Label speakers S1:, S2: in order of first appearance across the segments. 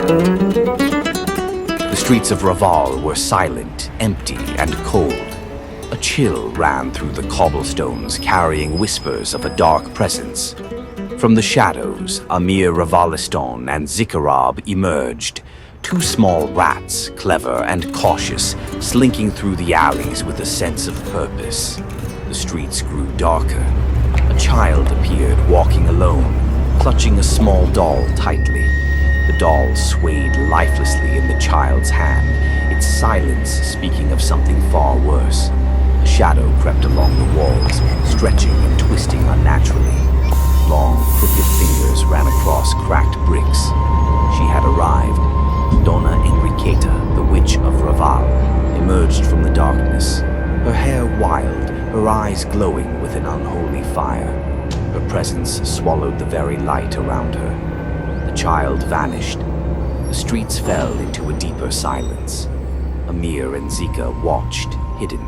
S1: The streets of Raval were silent, empty, and cold. A chill ran through the cobblestones, carrying whispers of a dark presence. From the shadows, Amir Ravaliston and Zikarab emerged, two small rats, clever and cautious, slinking through the alleys with a sense of purpose. The streets grew darker. A child appeared, walking alone, clutching a small doll tightly. The doll swayed lifelessly in the child's hand, its silence speaking of something far worse. A shadow crept along the walls, stretching and twisting unnaturally. Long, crooked fingers ran across cracked bricks. She had arrived. Donna Enriqueta, the witch of Raval, emerged from the darkness, her hair wild, her eyes glowing with an unholy fire. Her presence swallowed the very light around her. The child vanished. The streets fell into a deeper silence. Amir and Zika watched, hidden.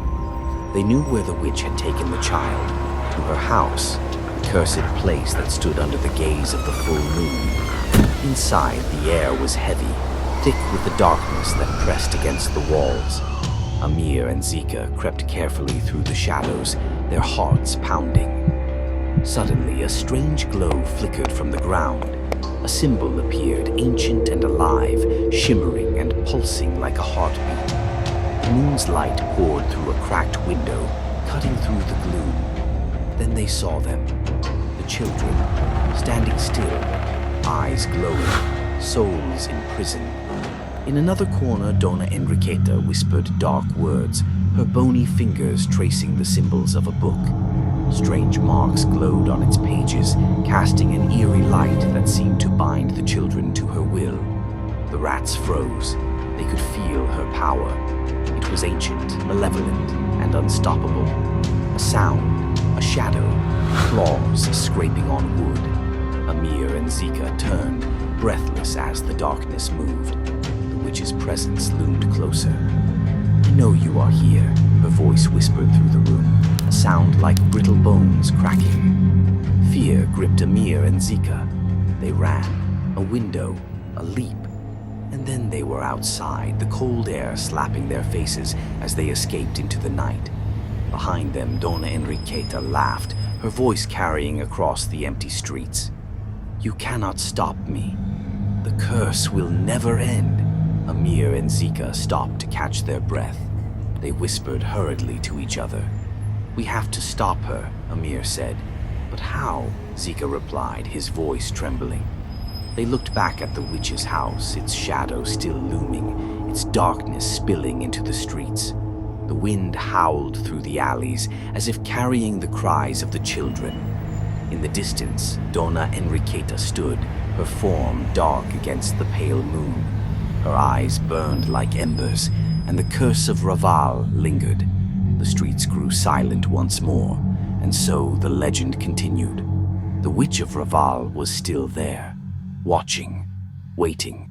S1: They knew where the witch had taken the child, to her house, the cursed place that stood under the gaze of the full moon. Inside, the air was heavy, thick with the darkness that pressed against the walls. Amir and Zika crept carefully through the shadows, their hearts pounding. Suddenly, a strange glow flickered from the ground. A symbol appeared, ancient and alive, shimmering and pulsing like a heartbeat. The moon's light poured through a cracked window, cutting through the gloom. Then they saw them, the children, standing still, eyes glowing, souls in prison. In another corner, Donna Enriqueta whispered dark words, her bony fingers tracing the symbols of a book. Strange marks glowed on its pages, casting an eerie light that seemed to bind the children to her will. The rats froze. They could feel her power. It was ancient, malevolent, and unstoppable. A sound, a shadow, claws scraping on wood. Amir and Zika turned, breathless as the darkness moved. The witch's presence loomed closer. "I know you are here," her voice whispered through the room, a sound like brittle bones cracking. Fear gripped Amir and Zika. They ran. A window, a leap. And then they were outside, the cold air slapping their faces as they escaped into the night. Behind them, Donna Enriqueta laughed, her voice carrying across the empty streets. "You cannot stop me. The curse will never end." Amir and Zika stopped to catch their breath. They whispered hurriedly to each other. "We have to stop her," Amir said. "But how?" Zika replied, his voice trembling. They looked back at the witch's house, its shadow still looming, its darkness spilling into the streets. The wind howled through the alleys, as if carrying the cries of the children. In the distance, Donna Enriqueta stood, her form dark against the pale moon. Her eyes burned like embers, and the curse of Raval lingered. The streets grew silent once more, and so the legend continued. The witch of Raval was still there, watching, waiting,